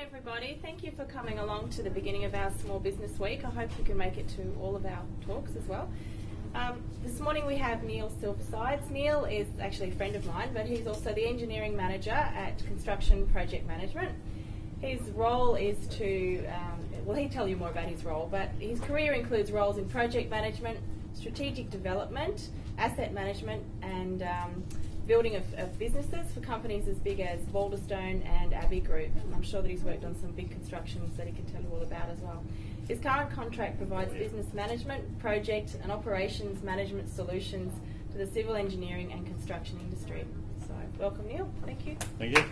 everybody. Thank you for coming along to the beginning of our Small Business Week. I hope you can make it to all of our talks as well. This morning we have Neil Silversides. Neil is actually a friend of mine, but he's also the Engineering Manager at Construction Project Management. His role is to, well, he'll tell you more about his role, but his career includes roles in project management, strategic development, asset management, and building of businesses for companies as big as Boulderstone and Abbey Group. And I'm sure that he's worked on some big constructions that he can tell you all about as well. His current contract provides business management, project and operations management solutions to the civil engineering and construction industry. So welcome, Neil. Thank you. Thank you.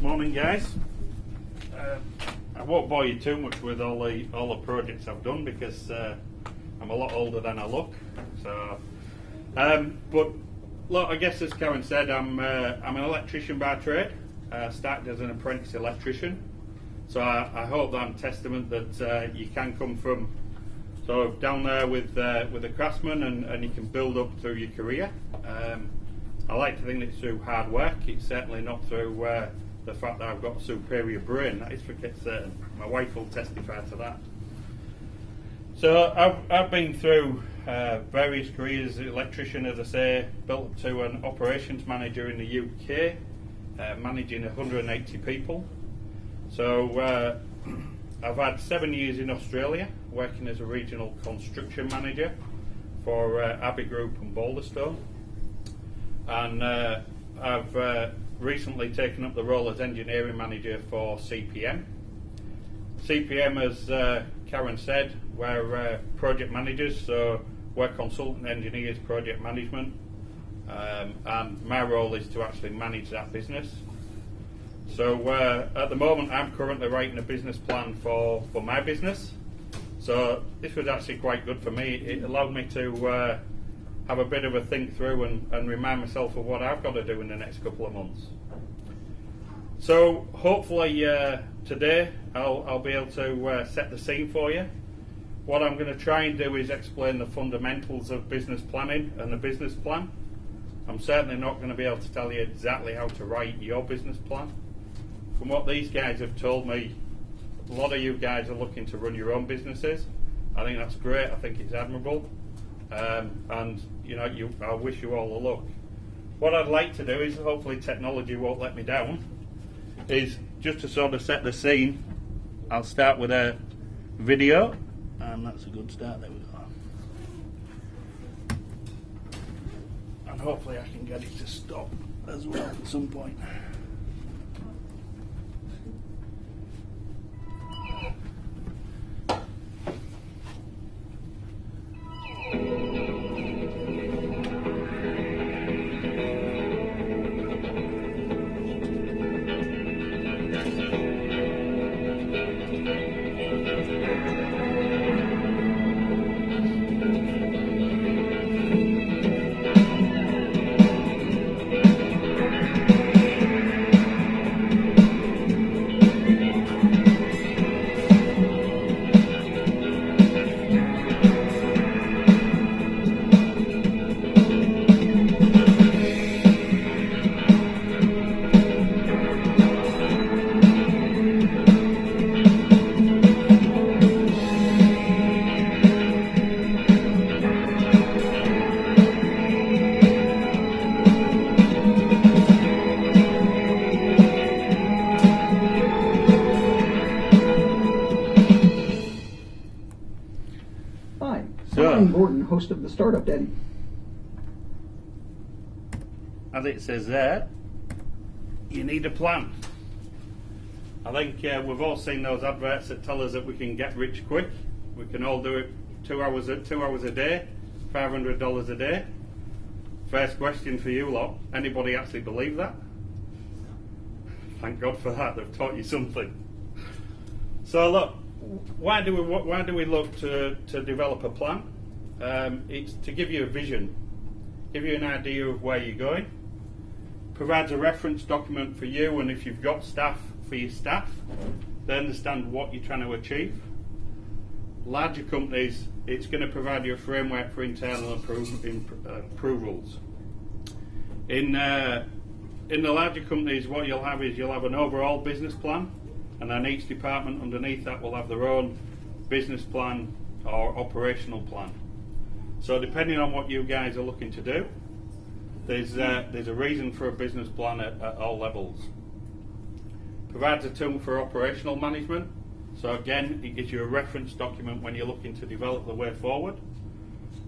Morning, guys. I won't bore you too much with all the projects I've done because I'm a lot older than I look. So, but look, I guess as Karen said, I'm an electrician by trade. Started as an apprentice electrician. So I hope I'm testament that you can come from sort of down there with a craftsman and you can build up through your career. I like to think it's through hard work. It's certainly not through the fact that I've got a superior brain. That is for certain. My wife will testify to that. So I've been through various careers as an electrician, as I say, built up to an operations manager in the UK, managing 180 people. So I've had 7 years in Australia, working as a regional construction manager for Abbey Group and Boulderstone. And I've recently taken up the role as engineering manager for CPM. CPM, as Karen said, we're project managers, so we're consultant engineers, project management, and my role is to actually manage that business. So at the moment I'm currently writing a business plan for my business, so this was actually quite good for me. It allowed me to have a bit of a think through and remind myself of what I've got to do in the next couple of months. So hopefully today I'll be able to set the scene for you. What I'm going to try and do is explain the fundamentals of business planning and the business plan. I'm certainly not going to be able to tell you exactly how to write your business plan. From what these guys have told me, a lot of you guys are looking to run your own businesses. I think that's great. I think it's admirable. And you know, I wish you all the luck. What I'd like to do is, hopefully technology won't let me down, is just to sort of set the scene. I'll start with a video, and that's a good start. There we go. And hopefully I can get it to stop as well at some point. Gordon, host of the Startup Daddy. As it says there, you need a plan. I think we've all seen those adverts that tell us that we can get rich quick. We can all do it 2 hours a day, $500 a day. First question for you lot: anybody actually believe that? Thank God for that. They've taught you something. So look, why do we look to develop a plan? It's to give you a vision, give you an idea of where you're going, provides a reference document for you, and if you've got staff, for your staff, they understand what you're trying to achieve. Larger companies, it's going to provide you a framework for internal approvals. In in the larger companies, what you'll have is you'll have an overall business plan, and then each department underneath that will have their own business plan or operational plan. So depending on what you guys are looking to do, there's a reason for a business plan at all levels. Provides a tool for operational management. So again, it gives you a reference document when you're looking to develop the way forward.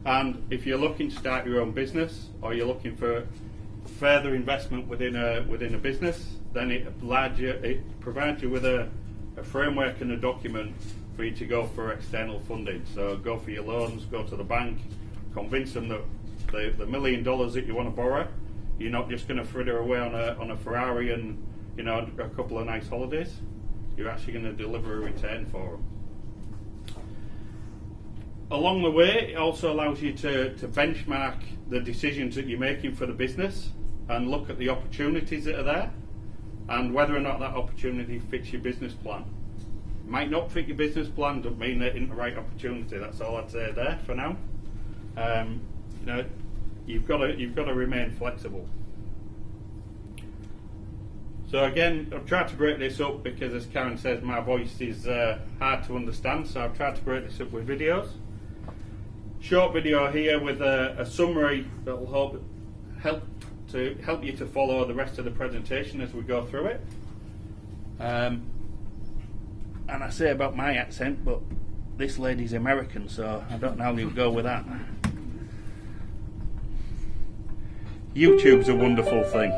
And if you're looking to start your own business, or you're looking for further investment within a business, then it provides you with a framework and a document for you to go for external funding. So go for your loans, go to the bank, convince them that the $1 million that you want to borrow, you're not just going to fritter away on a Ferrari and a couple of nice holidays. You're actually going to deliver a return for them. Along the way, it also allows you to benchmark the decisions that you're making for the business and look at the opportunities that are there and whether or not that opportunity fits your business plan. Might not fit your business plan, doesn't mean that it isn't the right opportunity. That's all I'd say there for now. You've got to remain flexible. So again, I've tried to break this up because, as Karen says, my voice is hard to understand. So I've tried to break this up with videos. Short video here with a summary that will help you to follow the rest of the presentation as we go through it. And I say about my accent, but this lady's American, so I don't know how you go with that. YouTube's a wonderful thing.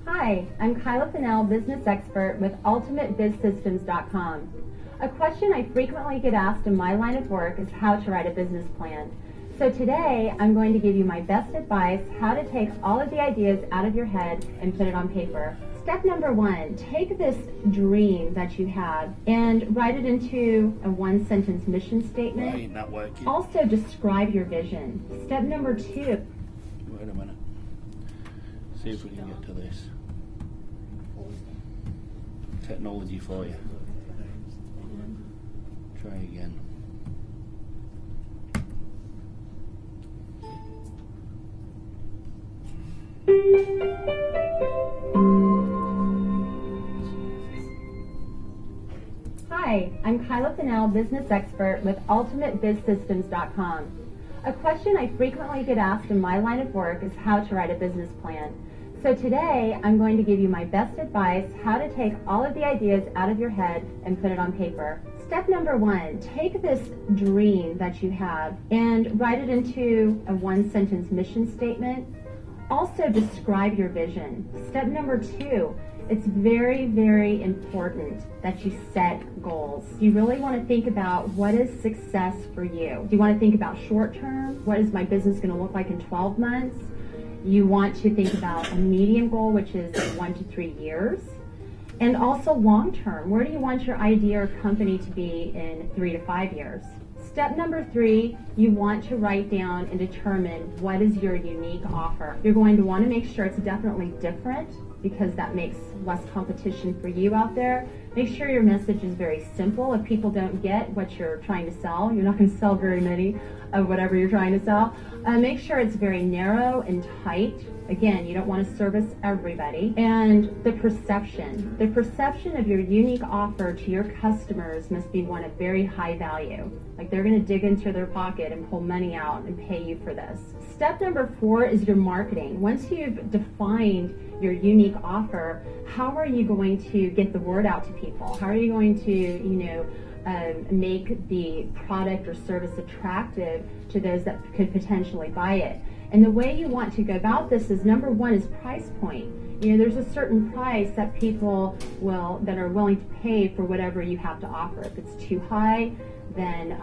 Hi, I'm Kyla Fennell, business expert with UltimateBizSystems.com. A question I frequently get asked in my line of work is how to write a business plan. So today, I'm going to give you my best advice how to take all of the ideas out of your head and put it on paper. Step number 1, take this dream that you have and write it into a one-sentence mission statement. Why ain't that working? Also describe your vision. Step number 2. Wait a minute. See if we can get to this. Technology for you. Try again. Hi, I'm Kyla Fennell, business expert with UltimateBizSystems.com. A question I frequently get asked in my line of work is how to write a business plan. So today, I'm going to give you my best advice how to take all of the ideas out of your head and put it on paper. Step number 1, take this dream that you have and write it into a one-sentence mission statement. Also describe your vision. Step number 2, it's very, very important that you set goals. You really want to think about what is success for you. You want to think about short term, what is my business going to look like in 12 months? You want to think about a medium goal, which is 1 to 3 years. And also long term, where do you want your idea or company to be in 3 to 5 years? Step number 3, you want to write down and determine what is your unique offer. You're going to want to make sure it's definitely different because that makes less competition for you out there. Make sure your message is very simple. If people don't get what you're trying to sell, you're not going to sell very many of whatever you're trying to sell. Make sure it's very narrow and tight. Again, you don't want to service everybody. And the perception of your unique offer to your customers must be one of very high value. Like they're going to dig into their pocket and pull money out and pay you for this. Step number 4 is your marketing. Once you've defined your unique offer, how are you going to get the word out to people? How are you going to, make the product or service attractive to those that could potentially buy it? And the way you want to go about this is, number 1 is price point. There's a certain price that people that are willing to pay for whatever you have to offer. If it's too high, then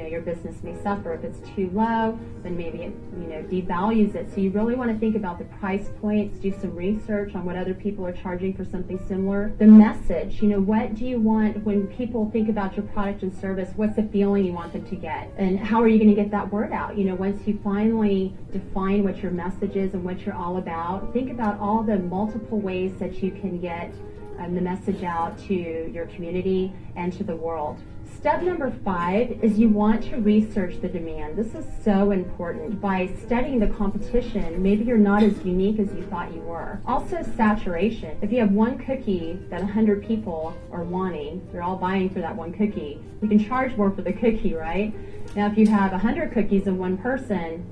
your business may suffer. If it's too low, then maybe it devalues it. So you really want to think about the price points, do some research on what other people are charging for something similar. The message, what do you want when people think about your product and service? What's the feeling you want them to get? And how are you going to get that word out? Once you finally define what your message is and what you're all about, think about all the multiple ways that you can get the message out to your community and to the world. Step number 5 is you want to research the demand. This is so important. By studying the competition, maybe you're not as unique as you thought you were. Also, saturation. If you have one cookie that 100 people are wanting, they're all buying for that one cookie, you can charge more for the cookie, right? Now, if you have 100 cookies of one person,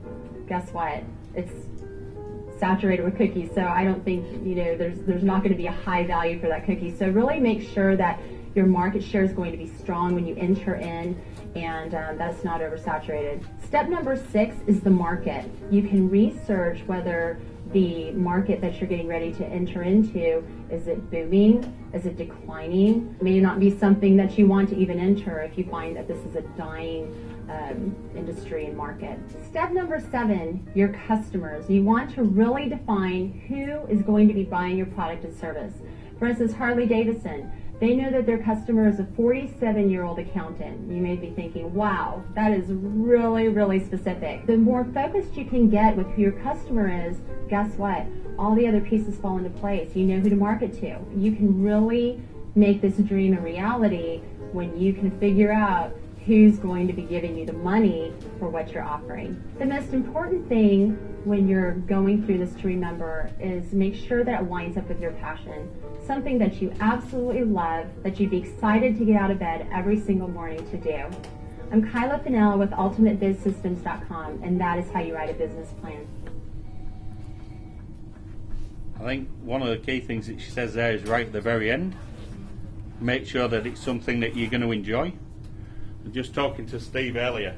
guess what? It's saturated with cookies, so I don't think, there's not going to be a high value for that cookie. So really make sure that your market share is going to be strong when you enter in, and that's not oversaturated. Step number 6 is the market. You can research whether the market that you're getting ready to enter into, is it booming? Is it declining? It may not be something that you want to even enter if you find that this is a dying industry and market. Step number 7, your customers. You want to really define who is going to be buying your product and service. For instance, Harley Davidson. They know that their customer is a 47-year-old accountant. You may be thinking, wow, that is really, really specific. The more focused you can get with who your customer is, guess what? All the other pieces fall into place. You know who to market to. You can really make this dream a reality when you can figure out who's going to be giving you the money for what you're offering. The most important thing when you're going through this to remember is make sure that it lines up with your passion. Something that you absolutely love, that you'd be excited to get out of bed every single morning to do. I'm Kyla Fennell with UltimateBizSystems.com, and that is how you write a business plan. I think one of the key things that she says there is right at the very end. Make sure that it's something that you're going to enjoy. Just talking to Steve earlier,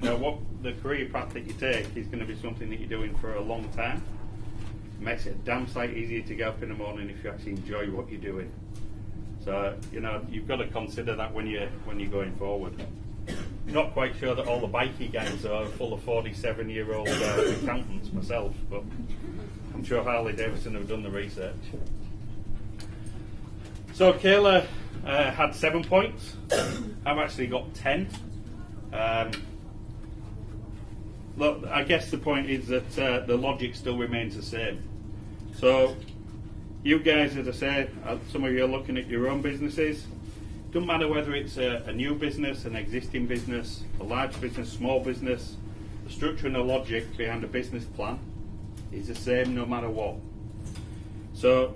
what the career path that you take is going to be something that you're doing for a long time. It makes it a damn sight easier to get up in the morning if you actually enjoy what you're doing. So you've got to consider that when you're going forward. Not quite sure that all the bikie gangs are full of 47-year-old accountants myself, but I'm sure Harley Davidson have done the research. So Kayla had 7 points. I've actually got 10. Look, I guess the point is that the logic still remains the same. So you guys, as I say, some of you are looking at your own businesses. Doesn't matter whether it's a new business, an existing business, a large business, small business, the structure and the logic behind a business plan is the same no matter what. So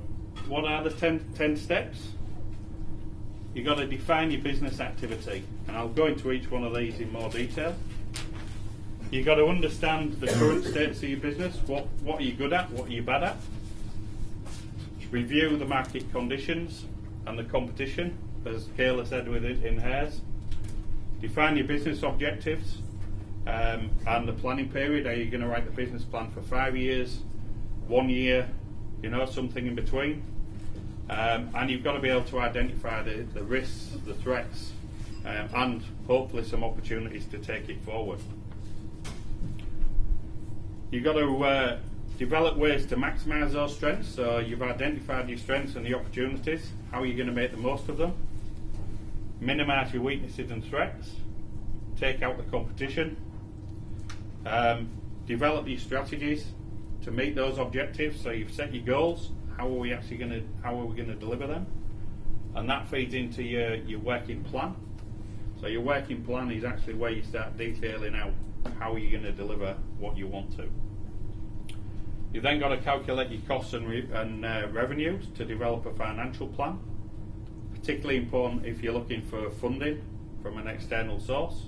what are the 10 steps? You've got to define your business activity, and I'll go into each one of these in more detail. You've got to understand the current status of your business. What are you good at? What are you bad at? Review the market conditions and the competition, as Kayla said with it in hers. Define your business objectives and the planning period. Are you going to write the business plan for 5 years, 1 year, something in between? And you've got to be able to identify the risks, the threats, and hopefully some opportunities to take it forward. You've got to develop ways to maximise those strengths. So you've identified your strengths and the opportunities. How are you going to make the most of them? Minimise your weaknesses and threats. Take out the competition. Develop your strategies to meet those objectives. So you've set your goals. How are we going to deliver them? And that feeds into your working plan. So your working plan is actually where you start detailing out how are you going to deliver what you want to. You've then got to calculate your costs and revenues to develop a financial plan. Particularly important if you're looking for funding from an external source.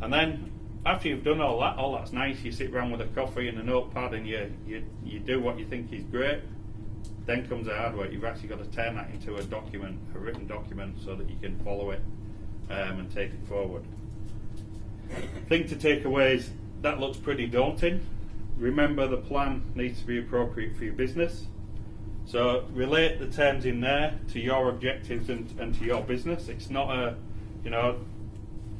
And then after you've done all that's nice, you sit around with a coffee and a notepad and you do what you think is great. Then comes the hard work. You've actually got to turn that into a document, a written document, so that you can follow it and take it forward. Thing to take away is that looks pretty daunting. Remember, the plan needs to be appropriate for your business. So relate the terms in there to your objectives and to your business. It's not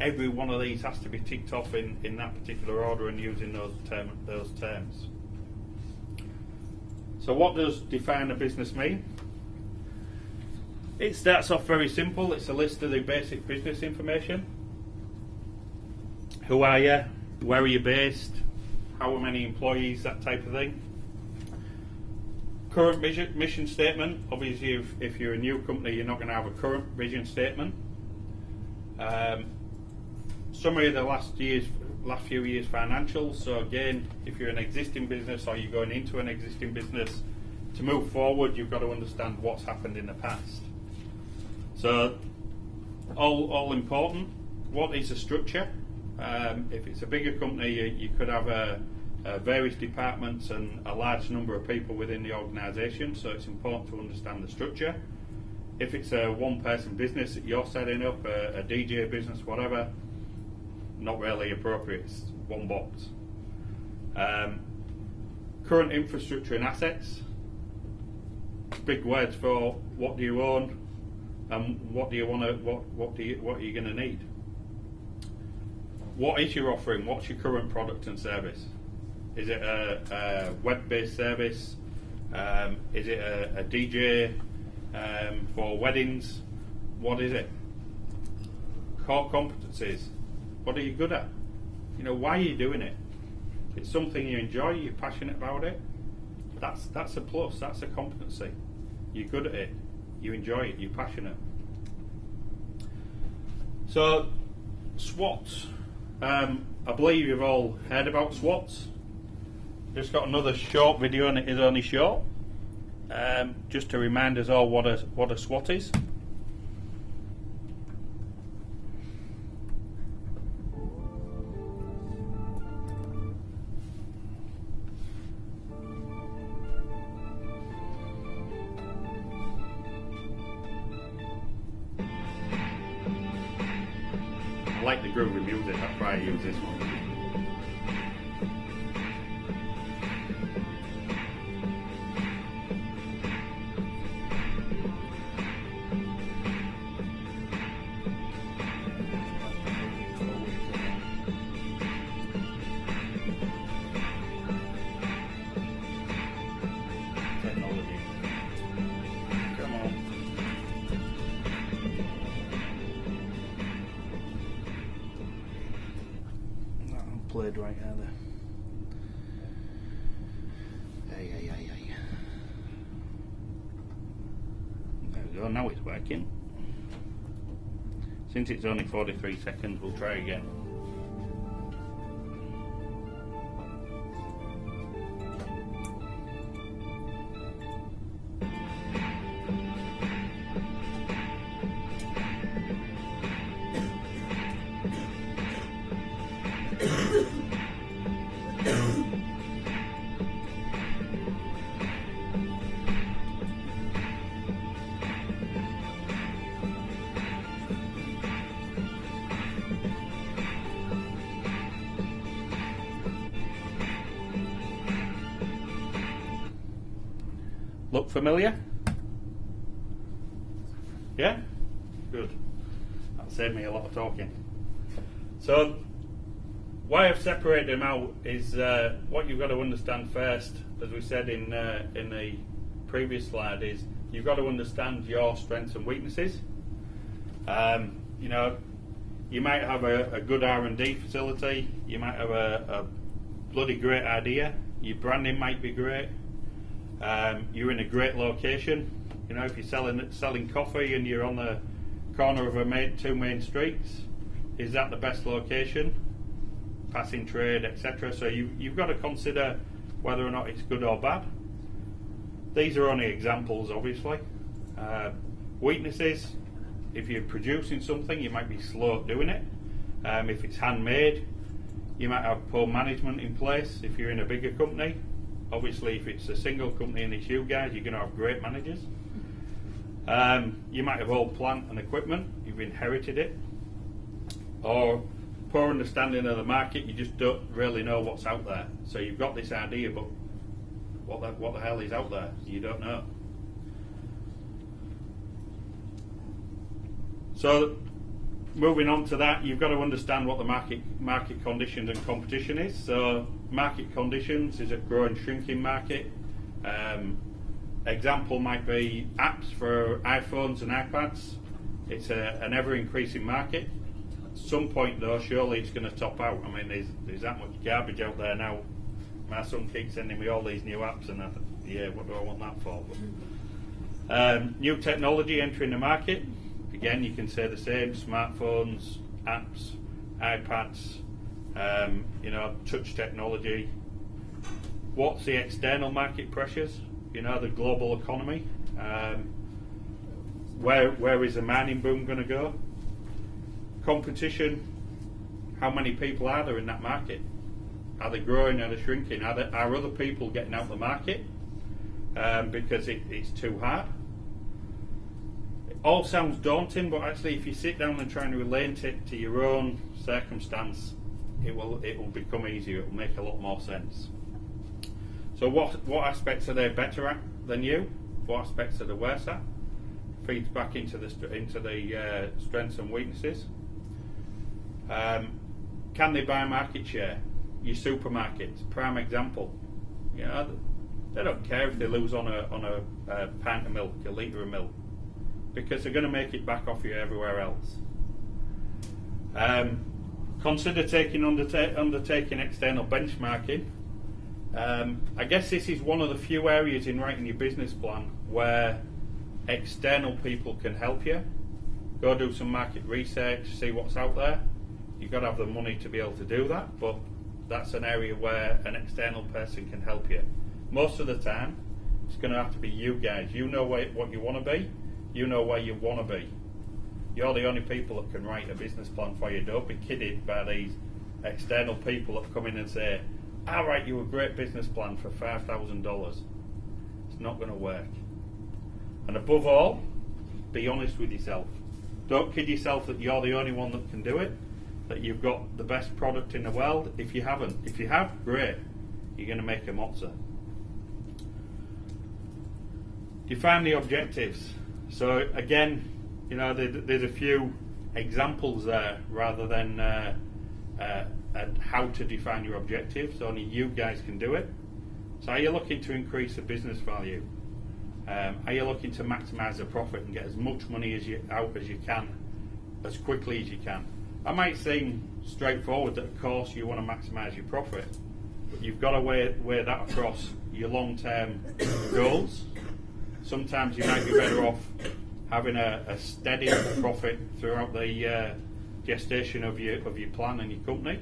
every one of these has to be ticked off in that particular order and using those terms. So what does define a business mean? It starts off very simple. It's a list of the basic business information. Who are you? Where are you based? How many employees? That type of thing. Current mission statement. Obviously, if you're a new company, you're not going to have a current vision statement. Summary of the last few years financials. So again, if you're an existing business or you're going into an existing business, to move forward, you've got to understand what's happened in the past. So, all important. What is the structure? If it's a bigger company, you could have various departments and a large number of people within the organisation. So it's important to understand the structure. If it's a one-person business that you're setting up, a DJ business, whatever, not really appropriate. It's one box. Current infrastructure and assets. Big words for what do you own and what do you want to what are you going to need. What is your offering? What's your current product and service? Is it a web-based service? Is it a DJ for weddings? What is it? Core competencies. What are you good at? You know, why are you doing it? If it's something you enjoy, you're passionate about it, that's a plus, that's a competency. You're good at it, you enjoy it, you're passionate. So, SWOTs. I believe you've all heard about SWOTs. Just got another short video, and it is only short. Just to remind us all what a SWOT is. I like the groovy music, that's why I use this one. Technology. Come on. Not played right either. There we go, now it's working. Since it's only 43 seconds, we'll try again. Look familiar? Yeah? Good. That'll save me a lot of talking. So, why I've separated them out is what you've got to understand first, as we said in the previous slide, is you've got to understand your strengths and weaknesses. You know, you might have a good R&D facility, you might have a bloody great idea, your branding might be great, you're in a great location. You know, if you're selling coffee and you're on the corner of two main streets, is that the best location? Passing trade, etc. So you've got to consider whether or not it's good or bad. These are only examples, obviously. Weaknesses: if you're producing something, you might be slow at doing it. If it's handmade, you might have poor management in place. If you're in a bigger company, obviously, if it's a single company and it's you guys, you're going to have great managers. You might have old plant and equipment, you've inherited it, or poor understanding of the market, you just don't really know what's out there. So you've got this idea, but what the hell is out there? You don't know. So moving on to that, you've got to understand what the market conditions and competition is. So market conditions is a growing, shrinking market. Example might be apps for iPhones and iPads. It's an ever-increasing market. At some point, though, surely it's going to top out. I mean, there's that much garbage out there now. My son keeps sending me all these new apps, and I think, yeah, what do I want that for? But, new technology entering the market. again, you can say the same: smartphones, apps, iPads, touch technology. What's the external market pressures? The global economy. Where is the mining boom going to go? Competition. How many people are there in that market? Are they growing? Are they shrinking? Are other people getting out of the market because it's too hard? It all sounds daunting, but actually, if you sit down and try and relate it to your own circumstance, it will become easier. It will make a lot more sense. So, what aspects are they better at than you? What aspects are they worse at? Feeds back into the strengths and weaknesses. Can they buy market share? Your supermarkets, prime example. They don't care if they lose on a pint of milk, a litre of milk, because they're going to make it back off you everywhere else. Consider undertaking external benchmarking. I guess this is one of the few areas in writing your business plan where external people can help you. Go do some market research, see what's out there. You've got to have the money to be able to do that, but that's an area where an external person can help you. Most of the time, it's going to have to be you guys. You know what you want to be. You know where you want to be. You're the only people that can write a business plan for you. Don't be kidded by these external people that come in and say, I'll write you a great business plan for $5,000. It's not going to work. And above all, be honest with yourself. Don't kid yourself that you're the only one that can do it, that you've got the best product in the world. If you haven't, if you have, great. You're going to make a mozza. Define the objectives. So again, there's a few examples there rather than how to define your objectives. Only you guys can do it. So are you looking to increase the business value? Are you looking to maximise the profit and get as much money out as you can, as quickly as you can? That might seem straightforward that of course you want to maximise your profit, but you've got to weigh that across your long-term goals. Sometimes you might be better off having a steady profit throughout the gestation of your plan and your company.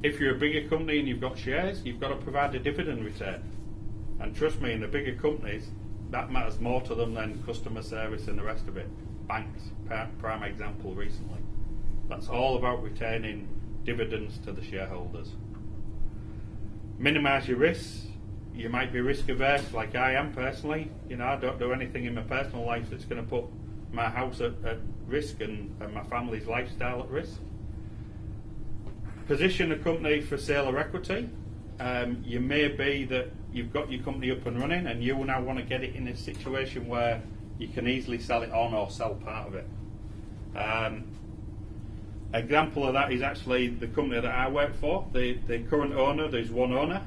If you're a bigger company and you've got shares, you've got to provide a dividend return. And trust me, in the bigger companies, that matters more to them than customer service and the rest of it. Banks, prime example recently. That's all about retaining dividends to the shareholders. Minimise your risks. You might be risk averse, like I am personally. I don't do anything in my personal life that's going to put my house at risk and my family's lifestyle at risk. Position a company for sale or equity. You may be that you've got your company up and running and you now want to get it in a situation where you can easily sell it on or sell part of it. Example of that is actually the company that I work for. The current owner, there's one owner.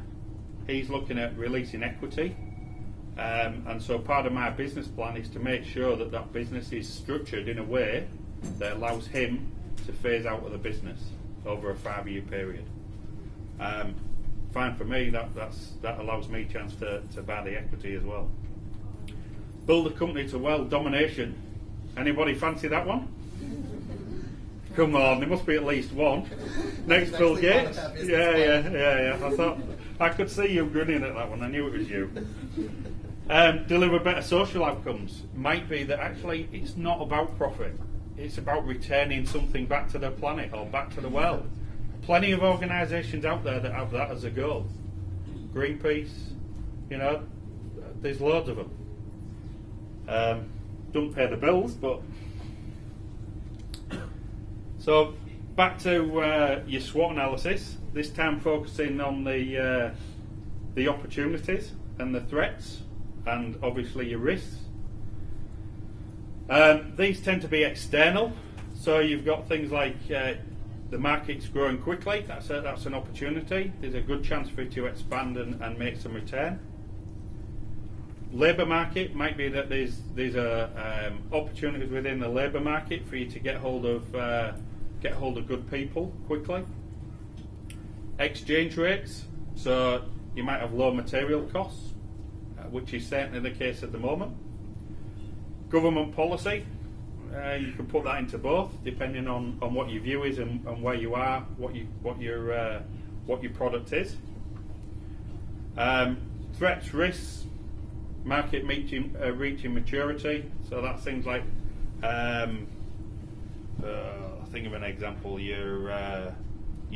He's looking at releasing equity. And so part of my business plan is to make sure that that business is structured in a way that allows him to phase out of the business over a 5-year period. Fine for me, that allows me a chance to buy the equity as well. Build a company to wealth domination. Anybody fancy that one? Come on, there must be at least one. Next Bill Gates. Yeah. I thought I could see you grinning at that one. I knew it was you. Deliver better social outcomes. Might be that actually it's not about profit. It's about returning something back to the planet or back to the world. Plenty of organisations out there that have that as a goal. Greenpeace, there's loads of them. Don't pay the bills, but... So, back to your SWOT analysis, this time focusing on the opportunities and the threats, and obviously your risks. These tend to be external, so you've got things like the market's growing quickly, that's an opportunity. There's a good chance for it to expand and make some return. Labour market might be that there's opportunities within the labour market for you to get hold of good people quickly. Exchange rates, so you might have low material costs, which is certainly the case at the moment. Government policy, you can put that into both, depending on what your view is and where you are, what your product is. Threats, risks, market reaching maturity. So that's things like, think of an example. Your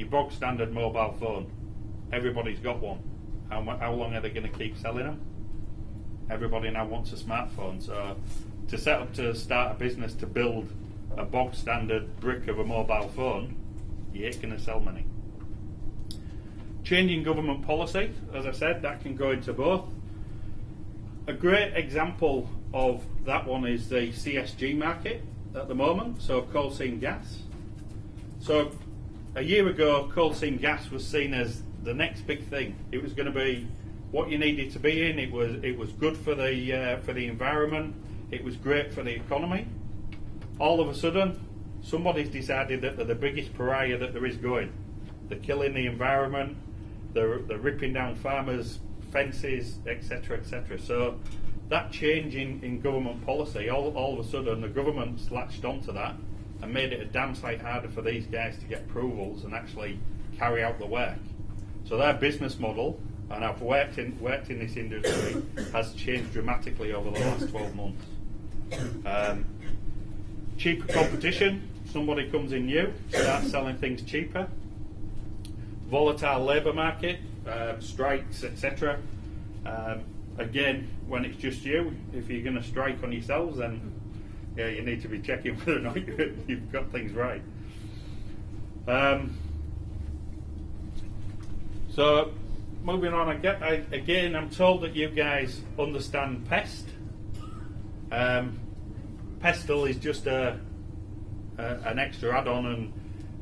bog standard mobile phone. Everybody's got one. How long are they going to keep selling them? Everybody now wants a smartphone. So to set up to start a business to build a bog standard brick of a mobile phone, you ain't going to sell many. Changing government policy, as I said, that can go into both. A great example of that one is the CSG market at the moment, so coal seam gas. So a year ago, coal seam gas was seen as the next big thing. It was going to be what you needed to be in. It was good for the environment. It was great for the economy. All of a sudden, somebody's decided that they're the biggest pariah that there is going. They're killing the environment. They're ripping down farmers' fences, etc., etc. So that change in government policy, all of a sudden, the government's latched onto that and made it a damn sight harder for these guys to get approvals and actually carry out the work. So their business model, and I've worked in this industry, has changed dramatically over the last 12 months. Cheaper competition, somebody comes in new, starts selling things cheaper. Volatile labour market, strikes, etc. Again, when it's just you, if you're going to strike on yourselves, then yeah, you need to be checking whether or not you've got things right. So, moving on, again, I'm told that you guys understand pest. Pestle is just an extra add-on, and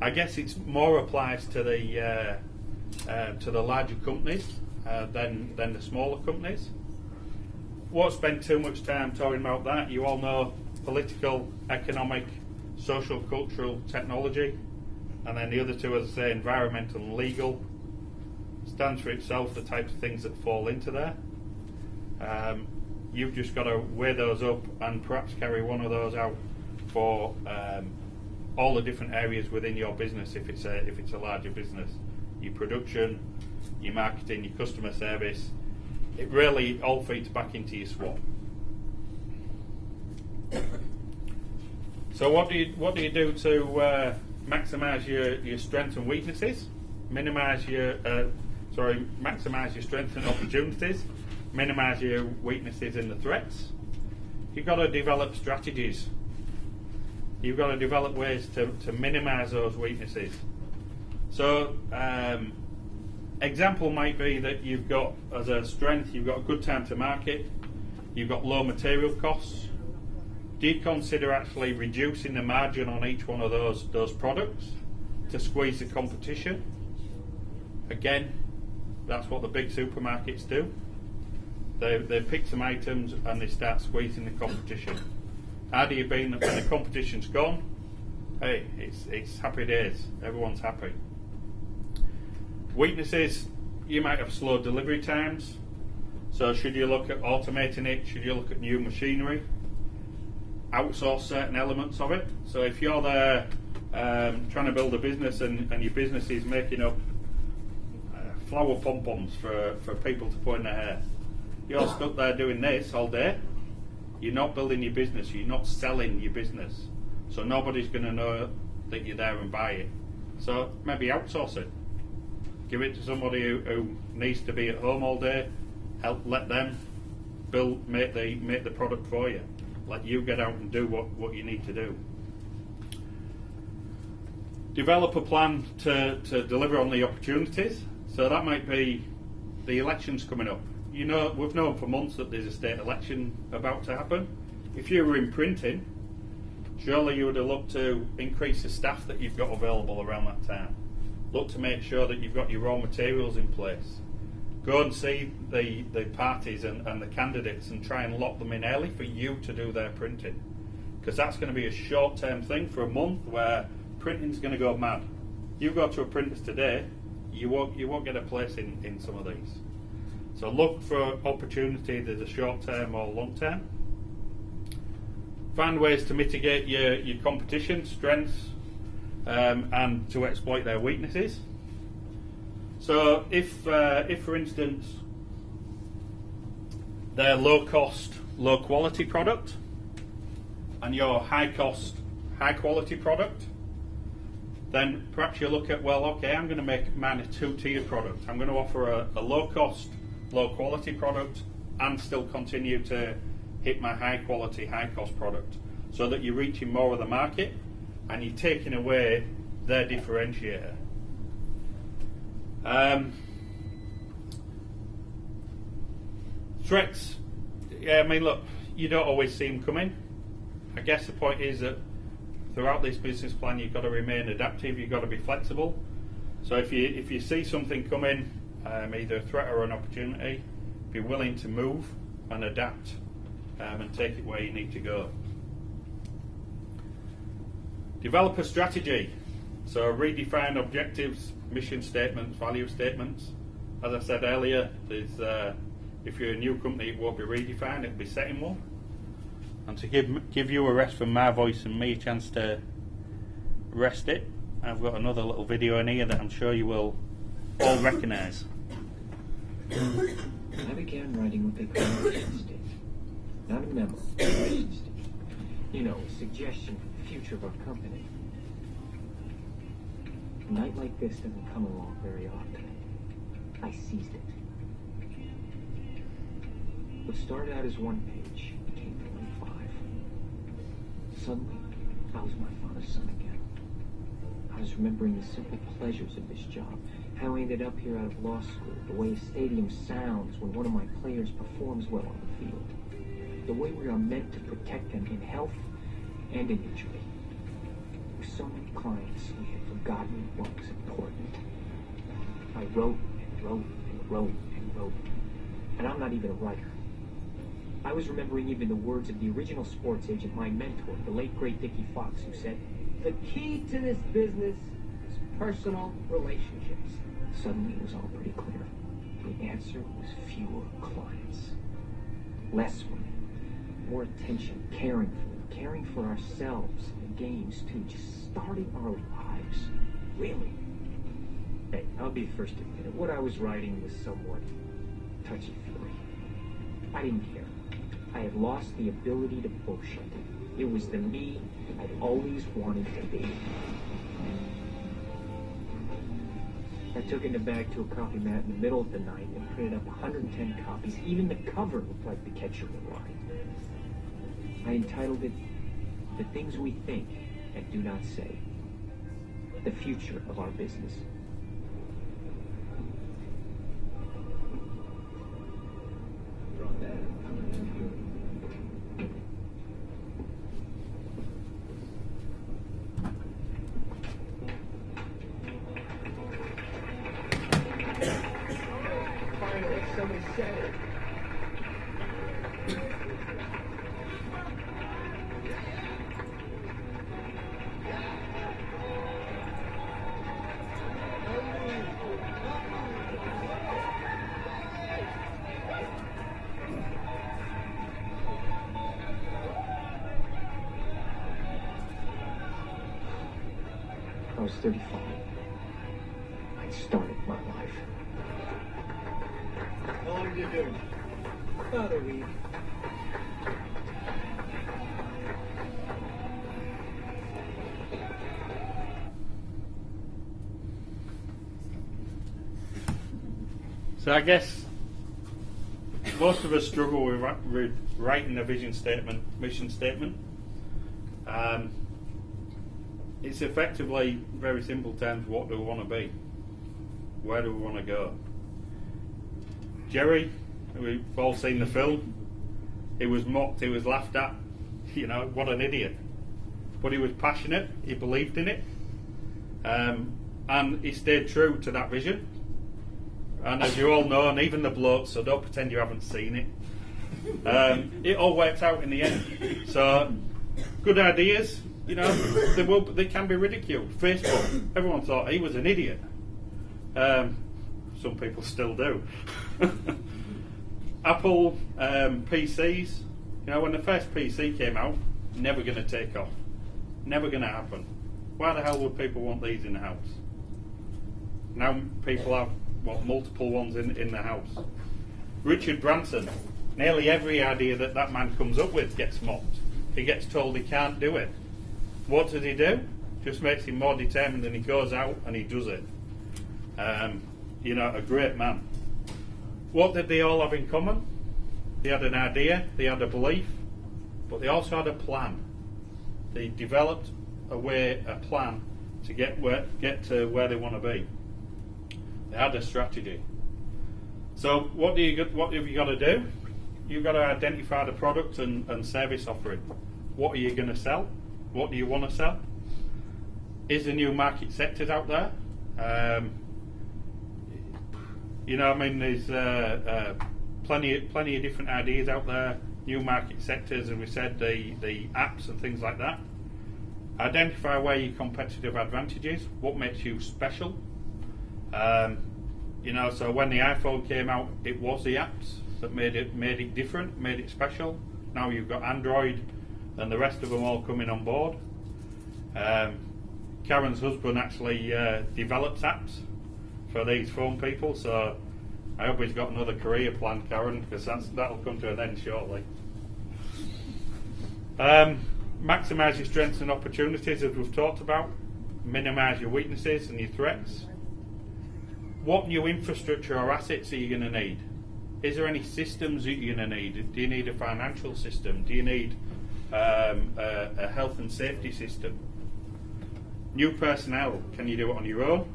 I guess it's more applies to the larger companies than the smaller companies. Won't spend too much time talking about that. You all know political, economic, social, cultural, technology, and then the other two, as I say, environmental and legal. Stands for itself, the types of things that fall into there. You've just got to weigh those up and perhaps carry one of those out for all the different areas within your business if it's a larger business. Your production, your marketing, your customer service. It really all feeds back into your SWOT. So what do you do to maximise your strengths and weaknesses? Maximise your strengths and opportunities. Minimise your weaknesses and the threats. You've got to develop strategies. You've got to develop ways to minimise those weaknesses. So, example might be that you've got, as a strength, you've got a good time to market, you've got low material costs. Do you consider actually reducing the margin on each one of those products to squeeze the competition? Again, that's what the big supermarkets do. They pick some items and they start squeezing the competition. How do you mean that when the competition's gone, hey, it's happy days, everyone's happy. Weaknesses, you might have slow delivery times. So should you look at automating it? Should you look at new machinery? Outsource certain elements of it. So if you're there trying to build a business and your business is making up flower pom-poms for people to put in their hair, you're stuck there doing this all day. You're not building your business, you're not selling your business. So nobody's going to know that you're there and buy it. So maybe outsource it. Give it to somebody who needs to be at home all day. Let them make the product for you. Let you get out and do what you need to do. Develop a plan to deliver on the opportunities. So that might be the elections coming up. You know, we've known for months that there's a state election about to happen. If you were in printing, surely you would have looked to increase the staff that you've got available around that time. Look to make sure that you've got your raw materials in place. Go and see the parties and the candidates and try and lock them in early for you to do their printing. Because that's going to be a short-term thing for a month where printing's going to go mad. You go to a printer's today, you won't get a place in some of these. So look for opportunity, there's a short-term or long-term. find ways to mitigate your competition strengths and to exploit their weaknesses. So if for instance they're low cost, low quality product and you're high cost, high quality product, then perhaps you look at, well, okay, I'm going to make mine a two-tiered product. I'm going to offer a low cost, low quality product and still continue to hit my high quality, high cost product, so that you're reaching more of the market and you're taking away their differentiator. Threats, yeah, I mean, look, you don't always see them coming. I guess the point is that throughout this business plan, you've got to remain adaptive. You've got to be flexible. So if you see something coming, either a threat or an opportunity, be willing to move and adapt and take it where you need to go. Develop a strategy. So redefine objectives, mission statements, value statements. As I said earlier, if you're a new company, it won't be redefined, it'll be set in one. And to give you a rest from my voice and me a chance to rest it, I've got another little video in here that I'm sure you will all recognise. I began writing what they call a mission statement. Not a memo, a mission statement. You know, a suggestion for the future of our company. A night like this doesn't come along very often. I seized it. What started out as one page became 25. Suddenly, I was my father's son again. I was remembering the simple pleasures of this job, how I ended up here out of law school, the way a stadium sounds when one of my players performs well on the field, the way we are meant to protect them in health and in injury. With so many clients, we had forgotten what was important. I wrote and wrote and wrote and wrote, and I'm not even a writer. I was remembering even the words of the original sports agent, my mentor, the late great Dickie Fox, who said, "The key to this business is personal relationships." Suddenly it was all pretty clear. The answer was fewer clients. Less women. More attention, caring for them, caring for ourselves, and games too, just starting our lives. Really. Hey, I'll be the first to admit it. What I was writing was somewhat touchy-feely. I didn't care. I had lost the ability to bullshit. It was the me I'd always wanted to be. I took it in a bag to a coffee mat in the middle of the night and printed up 110 copies. Even the cover looked like the Catcher in the Rye. I entitled it, "The Things We Think and Do Not Say. The Future of Our Business." Finally, someone said it. I was 35. I'd started my life. How long did you do? About a week. So I guess most of us struggle with writing a vision statement, mission statement. It's effectively, very simple terms, what do we want to be? Where do we want to go? Jerry, we've all seen the film. He was mocked, he was laughed at. You know, what an idiot. But he was passionate, he believed in it. And he stayed true to that vision. And as you all know, and even the blokes, so don't pretend you haven't seen it. It all worked out in the end. So, good ideas, you know, they can be ridiculed. Facebook, everyone thought he was an idiot. Some people still do. Apple PCs, you know, when the first PC came out, never going to take off. Never going to happen. Why the hell would people want these in the house? Now people have multiple ones in the house. Richard Branson, nearly every idea that man comes up with gets mocked. He gets told he can't do it. What does he do? Just makes him more determined, and he goes out and he does it. A great man. What did they all have in common? They had an idea, they had a belief, but they also had a plan. They developed a plan to get to where they want to be. They had a strategy. So what have you got to do? You've got to identify the product and service offering. What are you going to sell? What do you want to sell? Is there new market sectors out there? There's plenty of different ideas out there, new market sectors, and we said the apps and things like that. Identify where your competitive advantage is, what makes you special. So when the iPhone came out, it was the apps that made it different, made it special. Now you've got Android and the rest of them all coming on board. Karen's husband actually develops apps for these phone people, so I hope he's got another career plan, Karen, because that'll come to an end shortly. Maximise your strengths and opportunities, as we've talked about. Minimise your weaknesses and your threats. What new infrastructure or assets are you going to need? Is there any systems that you're going to need? Do you need a financial system? Do you need a health and safety system? New personnel, can you do it on your own?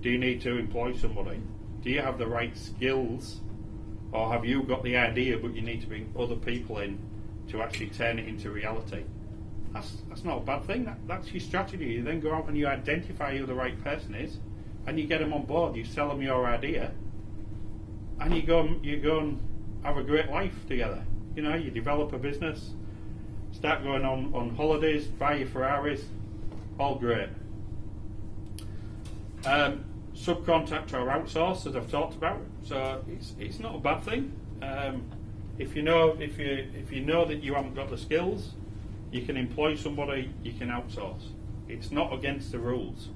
Do you need to employ somebody? Do you have the right skills, or have you got the idea but you need to bring other people in to actually turn it into reality? That's not a bad thing. That's your strategy. You then go out and you identify who the right person is, and you get them on board. You sell them your idea, and you go and have a great life together. You develop a business, start going on holidays, buy your Ferraris, all great. Subcontract or outsource, as I've talked about, so it's not a bad thing. If you know that you haven't got the skills, you can employ somebody, you can outsource. It's not against the rules.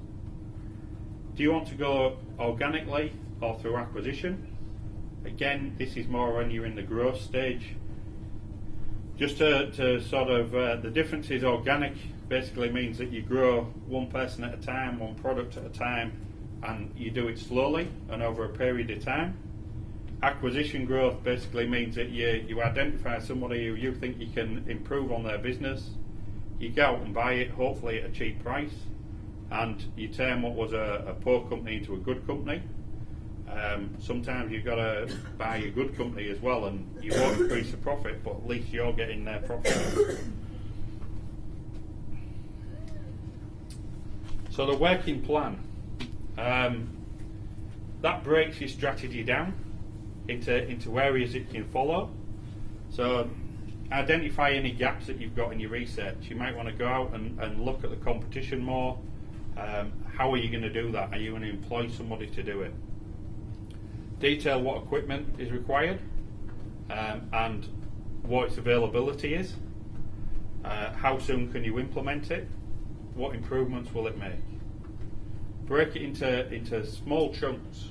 Do you want to go organically or through acquisition? Again, this is more when you're in the growth stage. Just to sort of, the difference is organic basically means that you grow one person at a time, one product at a time, and you do it slowly and over a period of time. Acquisition growth basically means that you identify somebody who you think you can improve on their business, you go out and buy it, hopefully at a cheap price, and you turn what was a poor company into a good company. Sometimes you've got to buy a good company as well, and you won't increase the profit, but at least you're getting their profit. So the working plan, that breaks your strategy down into areas it can follow. So identify any gaps that you've got in your research. You might want to go out and look at the competition more. How are you going to do that? Are you going to employ somebody to do it? Detail what equipment is required and what its availability is. How soon can you implement it? What improvements will it make? Break it into small chunks.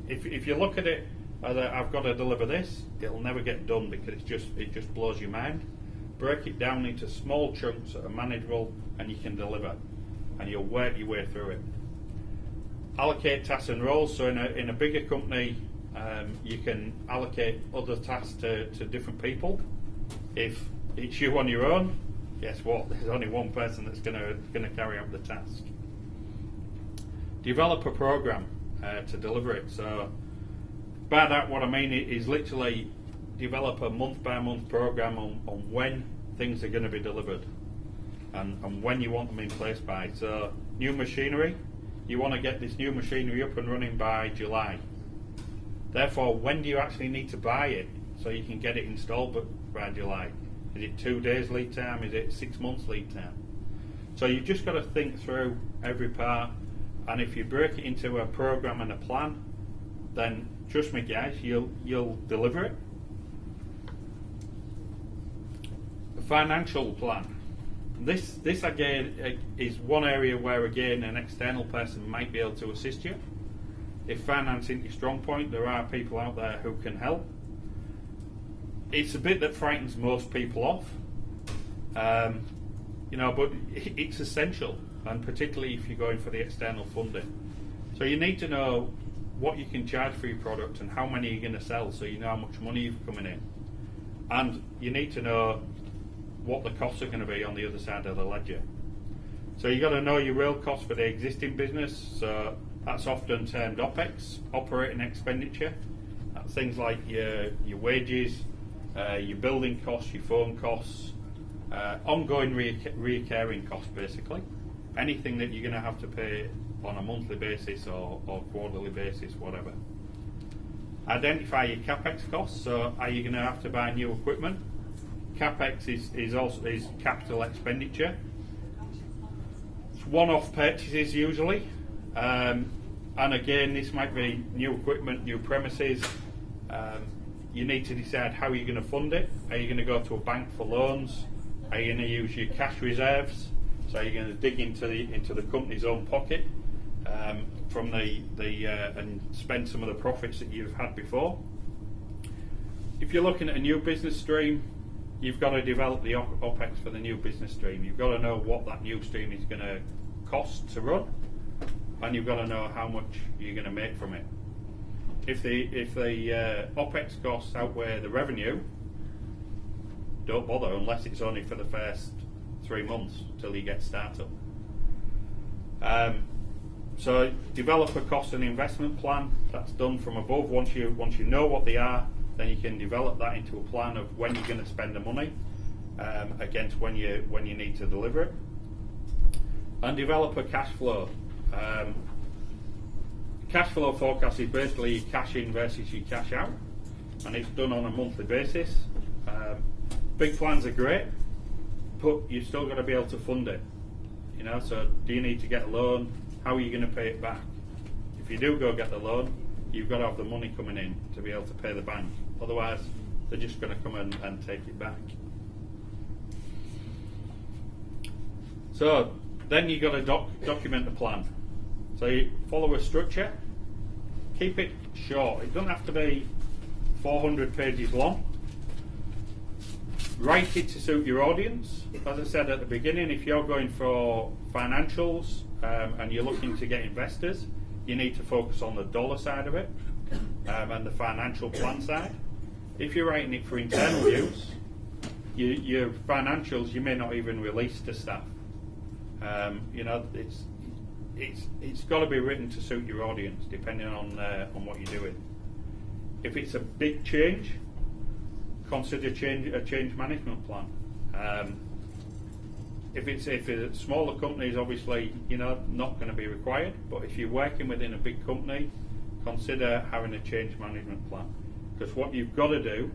If you look at it as I've got to deliver this, it'll never get done because it just blows your mind. Break it down into small chunks that are manageable and you can deliver, and you'll work your way through it. Allocate tasks and roles. So in a bigger company, you can allocate other tasks to different people. If it's you on your own, guess what? There's only one person that's going to carry out the task. Develop a program to deliver it. So by that, what I mean is literally develop a month-by-month program on when things are going to be delivered and when you want them in place by. So new machinery, you want to get this new machinery up and running by July. Therefore, when do you actually need to buy it so you can get it installed by July? Is it 2 days lead time? Is it 6 months lead time? So you've just got to think through every part, and if you break it into a program and a plan, then trust me guys, you'll deliver it. Financial plan. This again is one area where again an external person might be able to assist you. If finance isn't your strong point, there are people out there who can help. It's a bit that frightens most people off, but it's essential, and particularly if you're going for the external funding. So you need to know what you can charge for your product and how many you're going to sell, so you know how much money you've coming in. And you need to know what the costs are going to be on the other side of the ledger. So you've got to know your real costs for the existing business. So that's often termed OPEX, operating expenditure. That's things like your wages, your building costs, your phone costs, ongoing recurring costs basically. Anything that you're going to have to pay on a monthly basis or quarterly basis, whatever. Identify your CapEx costs. So are you going to have to buy new equipment? CapEx is capital expenditure. It's one-off purchases usually, and again this might be new equipment, new premises. You need to decide how you're going to fund it. Are you going to go to a bank for loans? Are you going to use your cash reserves? So you're going to dig into the company's own pocket from and spend some of the profits that you've had before. If you're looking at a new business stream, you've got to develop the OPEX for the new business stream. You've got to know what that new stream is going to cost to run, and you've got to know how much you're going to make from it. If the OPEX costs outweigh the revenue, don't bother unless it's only for the first 3 months till you get started. So develop a cost and investment plan. That's done from above. Once you know what they are, then you can develop that into a plan of when you're going to spend the money against when you need to deliver it, and develop a cash flow. Cash flow forecast is basically your cash in versus your cash out, and it's done on a monthly basis. Big plans are great, but you've still got to be able to fund it. So do you need to get a loan? How are you going to pay it back? If you do go get the loan, you've got to have the money coming in to be able to pay the bank. Otherwise, they're just going to come and take it back. So then you've got to document the plan. So you follow a structure. Keep it short. It doesn't have to be 400 pages long. Write it to suit your audience. As I said at the beginning, if you're going for financials and you're looking to get investors, you need to focus on the dollar side of it and the financial plan side. If you're writing it for internal use, your financials you may not even release to staff. It's got to be written to suit your audience, depending on what you're doing. If it's a big change, consider a change management plan. If it's smaller companies, obviously not going to be required. But if you're working within a big company, consider having a change management plan. Because what you've got to do,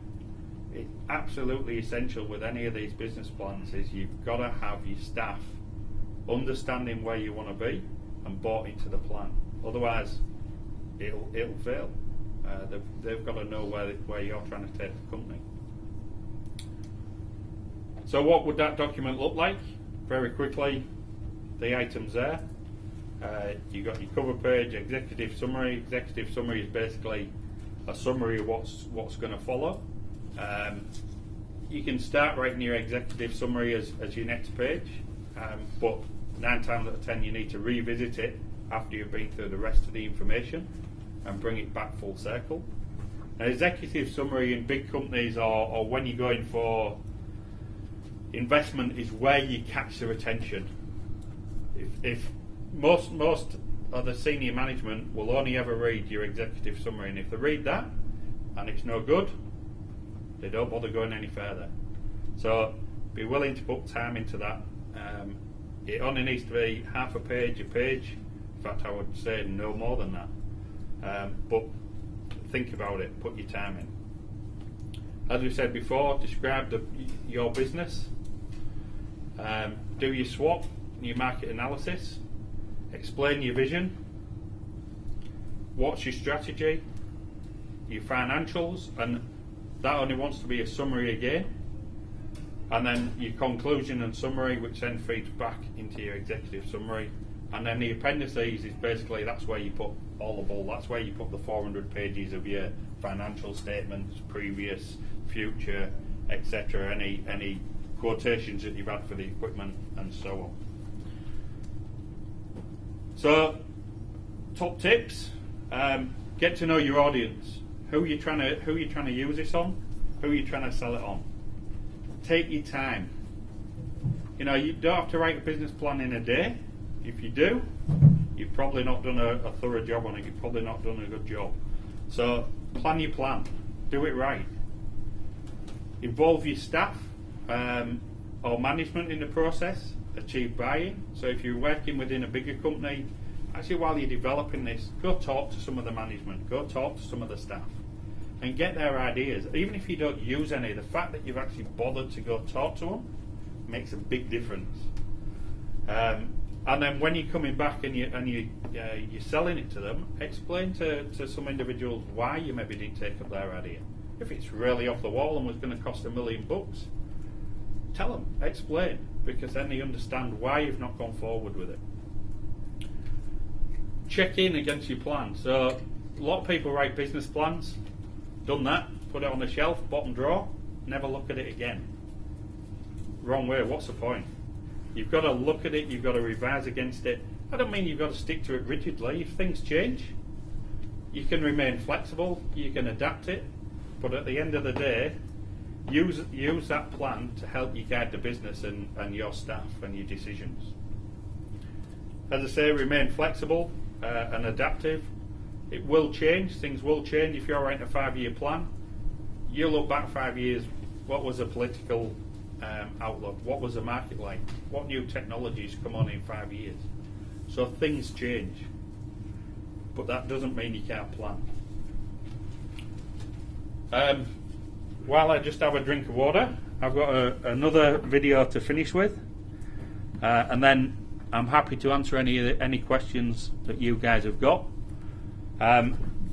it's absolutely essential with any of these business plans, is you've got to have your staff understanding where you want to be and bought into the plan. Otherwise, it'll fail. They've got to know where you're trying to take the company. So what would that document look like? Very quickly, the items there. You've got your cover page, executive summary. Executive summary is basically a summary of what's going to follow. You can start writing your executive summary as your next page, but 9 times out of 10 you need to revisit it after you've been through the rest of the information and bring it back full circle. An executive summary in big companies or when you're going for investment is where you catch their attention. If most of the senior management will only ever read your executive summary, and if they read that and it's no good, they don't bother going any further. So be willing to put time into that. It only needs to be half a page. In fact, I would say no more than that. But think about it, put your time in. As we said before, describe your business. Do your SWOT, your market analysis. Explain your vision. What's your strategy? Your financials, and that only wants to be a summary again. And then your conclusion and summary, which then feeds back into your executive summary. And then the appendices is basically, that's where you put all the bull, that's where you put the 400 pages of your financial statements, previous, future, etc., any quotations that you've had for the equipment and so on. So, top tips, get to know your audience. Who you trying to use this on? Who are you trying to sell it on? Take your time. You know, you don't have to write a business plan in a day. If you do, you've probably not done a thorough job on it. You've probably not done a good job. So plan your plan. Do it right. Involve your staff or management in the process. Achieve buy-in. So if you're working within a bigger company, actually while you're developing this, go talk to some of the management. Go talk to some of the staff. And get their ideas. Even if you don't use any, the fact that you've actually bothered to go talk to them makes a big difference. And then when you're coming back and you're selling it to them, explain to some individuals why you maybe didn't take up their idea. If it's really off the wall and was going to cost $1 million, tell them, explain, because then they understand why you've not gone forward with it. Check in against your plan. So a lot of people write business plans. Done that, put it on the shelf, bottom drawer, never look at it again. Wrong way, what's the point? You've got to look at it, you've got to revise against it. I don't mean you've got to stick to it rigidly. If things change, you can remain flexible, you can adapt it, but at the end of the day, use that plan to help you guide the business and your staff and your decisions. As I say, remain flexible and adaptive. It will change, things will change. If you're writing a 5-year plan, you look back 5 years, what was the political outlook? What was the market like? What new technologies come on in 5 years? So things change, but that doesn't mean you can't plan. While I just have a drink of water, I've got another video to finish with, and then I'm happy to answer any questions that you guys have got.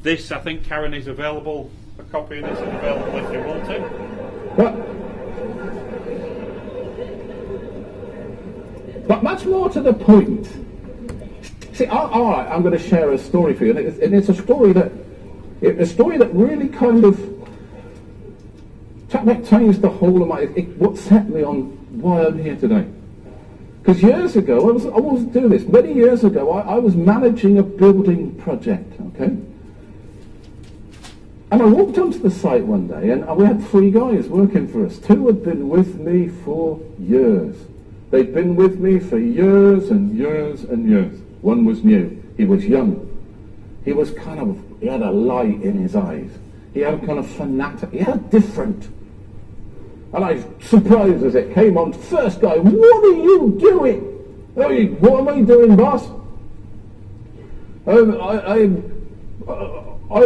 This, I think, Karen, is available. A copy of this is available if you want to. But much more to the point. See, all right, I'm going to share a story for you, and it's a story that really kind of changed the whole of what set me on why I'm here today. Because years ago, I wasn't doing this. Many years ago, I was managing a building project, okay? And I walked onto the site one day, and we had 3 guys working for us. 2 had been with me for years. They'd been with me for years and years and years. One was new. He was young. He was he had a light in his eyes. He had a kind of fanatic. He had different. And I was surprised as it came on. First guy, what are you doing? What am I doing, boss? I'm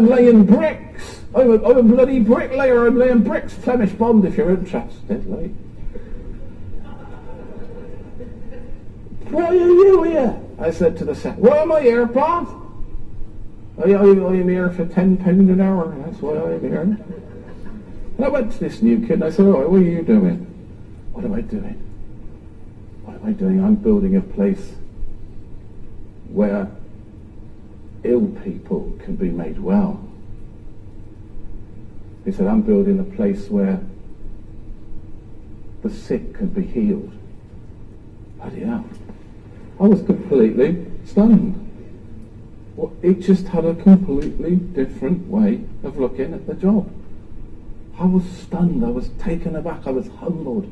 laying bricks. I'm a bloody bricklayer. I'm laying bricks. Flemish Bond, if you're interested. Like. Why are you here? I said to the set. Why am I here, boss? I'm here for £10 an hour. That's why I'm here. And I went to this new kid and I said, what are you doing? What am I doing? What am I doing? I'm building a place where ill people can be made well. He said, I'm building a place where the sick can be healed. Bloody hell. I was completely stunned. Well, it just had a completely different way of looking at the job. I was stunned, I was taken aback, I was humbled.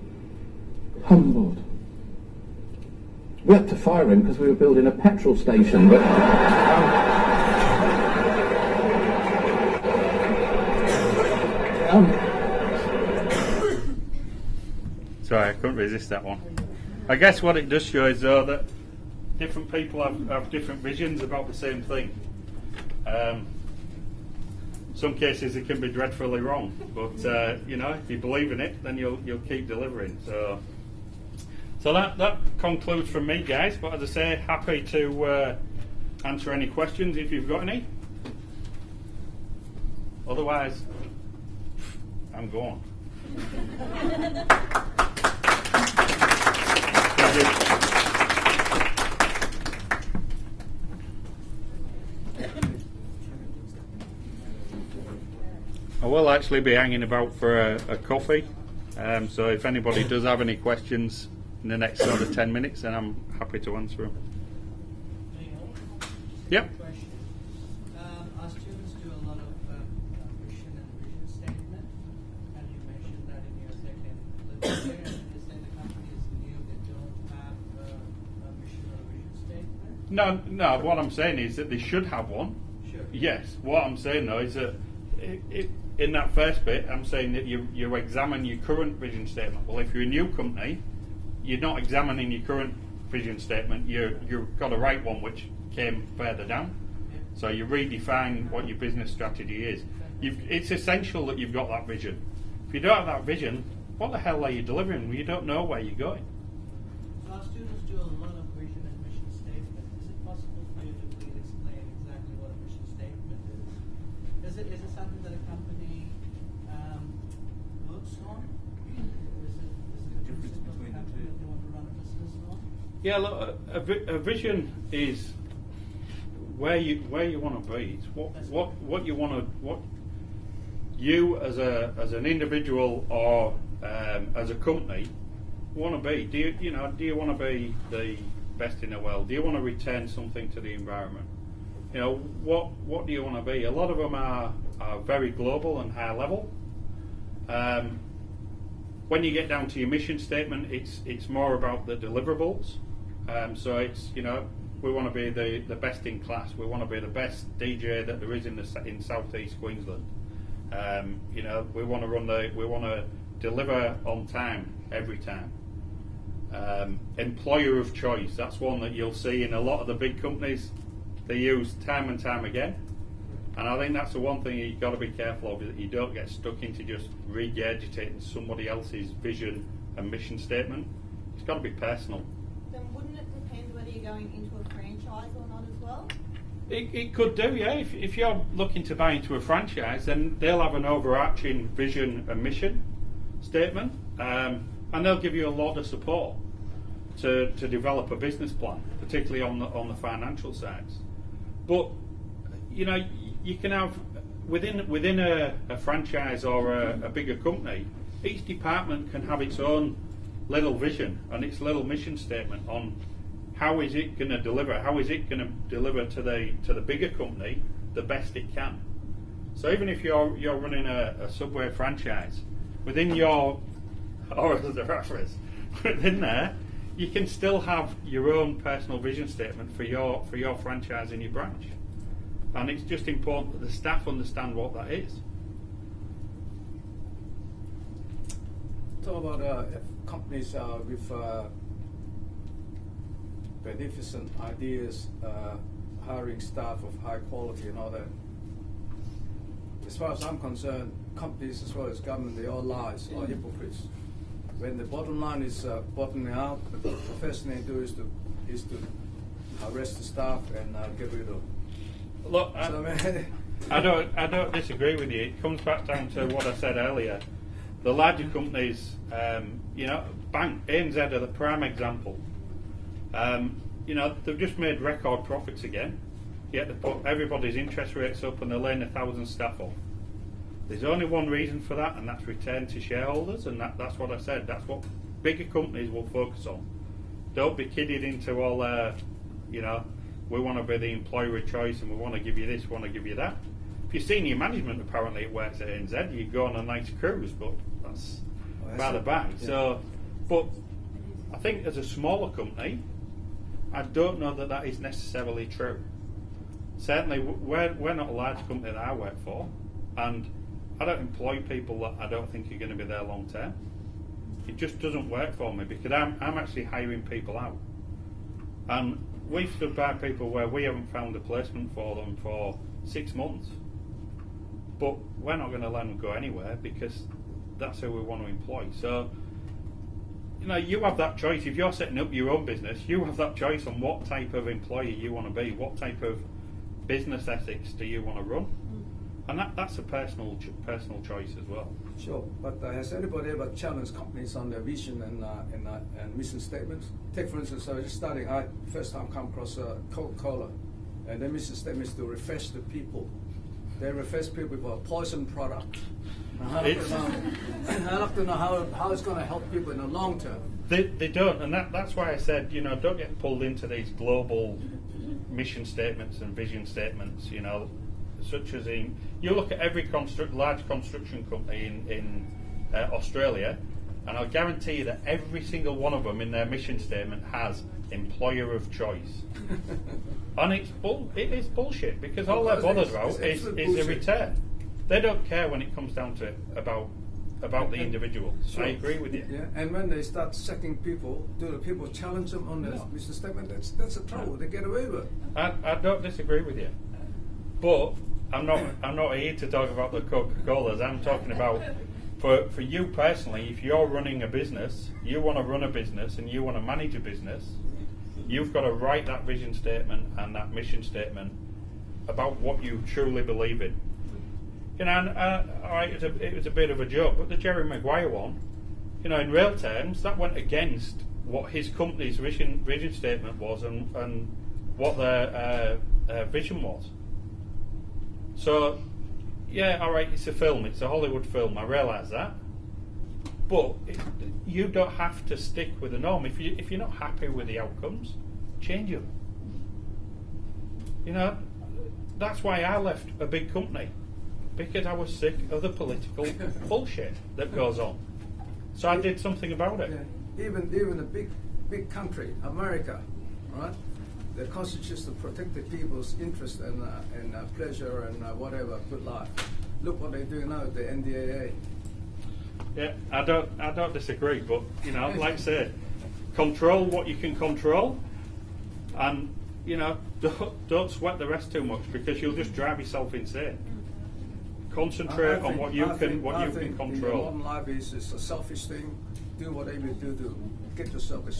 We had to fire him because we were building a petrol station, but... Sorry, I couldn't resist that one. I guess what it does show is, though, that different people have different visions about the same thing. In some cases it can be dreadfully wrong, but if you believe in it, then you'll keep delivering. So that concludes from me, guys. But as I say, happy to answer any questions if you've got any. Otherwise, I'm gone. will actually be hanging about for a coffee. So if anybody does have any questions in the next sort of 10 minutes, then I'm happy to answer them. Yep. Our students do a lot of mission and vision statement, and you mentioned that in your second lecture, and you say the company is new, they don't have a mission or vision statement? No, what I'm saying is that they should have one. Sure. Yes, what I'm saying though is that in that first bit, I'm saying that you examine your current vision statement. Well, if you're a new company, you're not examining your current vision statement, you've got to write one which came further down. So you redefine what your business strategy is. It's essential that you've got that vision. If you don't have that vision, what the hell are you delivering when you don't know where you're going? So our students do a lot of vision and mission statement. Is it possible for you to please explain exactly what a mission statement is? Is it something that a company works on? Is it a difference between the two that they want to run a business on? Yeah, look, a vision is where you want to be. It's what you want to, what you as an individual or as a company want to be. Do you want to be the best in the world? Do you want to return something to the environment? What do you want to be? A lot of them are very global and high level. When you get down to your mission statement, it's more about the deliverables. So it's we want to be the best in class. We want to be the best DJ that there is in Southeast Queensland. We want to deliver on time every time. Employer of choice. That's one that you'll see in a lot of the big companies. They use time and time again. And I think that's the one thing you've got to be careful of, that you don't get stuck into just regurgitating somebody else's vision and mission statement. It's got to be personal. Then wouldn't it depend whether you're going into a franchise or not as well? It could do, yeah. If you're looking to buy into a franchise, then they'll have an overarching vision and mission statement, and they'll give you a lot of support to develop a business plan, particularly on the financial sides. But you can have within a franchise or a bigger company, each department can have its own little vision and its little mission statement on how is it going to deliver, to the bigger company the best it can. So even if you're running a Subway franchise, within your within there, you can still have your own personal vision statement for your franchise in your branch. And it's just important that the staff understand what that is. Talk about if companies with beneficent ideas, hiring staff of high quality and all that. As far as I'm concerned, companies as well as government, they all lies or hypocrites. When the bottom line is bottoming out, the first thing they do is to arrest the staff and get rid of them. Look, I don't disagree with you. It comes back down to what I said earlier. The larger companies, Bank ANZ are the prime example. They've just made record profits again. Yet they put everybody's interest rates up and they're laying 1,000 staff off. There's only one reason for that, and that's return to shareholders. And that's what I said. That's what bigger companies will focus on. Don't be kidded into all we want to be the employer of choice and we want to give you this, we want to give you that. If you're senior management, apparently it works at ANZ, you go on a nice cruise, but that's by the by. Yeah. So, but I think as a smaller company, I don't know that is necessarily true. Certainly, we're not a large company that I work for, and I don't employ people that I don't think are going to be there long term. It just doesn't work for me because I'm actually hiring people out. And we've stood by people where we haven't found a placement for them for 6 months. But we're not going to let them go anywhere because that's who we want to employ. So, you have that choice. If you're setting up your own business, you have that choice on what type of employee you want to be, what type of business ethics do you want to run. And that's a personal choice as well. Sure, but has anybody ever challenged companies on their vision and mission statements? Take for instance, I first time come across Coca-Cola, and their mission statement is to refresh the people. they refer people with a poison product. I'd like to know how it's going to help people in the long term. They don't, and that's why I said, you know, don't get pulled into these global mission statements and vision statements, you know, such as you look at every large construction company in Australia, and I'll guarantee you that every single one of them in their mission statement has employer of choice. And it is bullshit, because all they're bothered about is the return. They don't care when it comes down to it about the individual. So I agree with you. Yeah, and when they start sacking people, do the people challenge them on the mission statement? That's the trouble. They get away with it. I don't disagree with you, but I'm not here to talk about the Coca-Colas. I'm talking about for you personally. If you're running a business, you want to run a business, and you want to manage a business, you've got to write that vision statement and that mission statement about what you truly believe in. You know, and all right, it was a bit of a joke, but the Jerry Maguire one, you know, in real terms, that went against what his company's vision statement was and what their vision was. So, yeah, all right, it's a film, it's a Hollywood film, I realise that, but you don't have to stick with the norm. If you're not happy with the outcomes, change them. You know, that's why I left a big company. Because I was sick of the political bullshit that goes on. So I did something about it. Yeah. Even a big country, America, right? The Constitution to protect the people's interest and pleasure and whatever, good life. Look what they do now with the NDAA. Yeah, I don't disagree, but you know, like I say, control what you can control, and you know, don't sweat the rest too much, because you'll just drive yourself insane. Concentrate on what you can control. Modern life is a selfish thing. Do whatever you do to get yourself a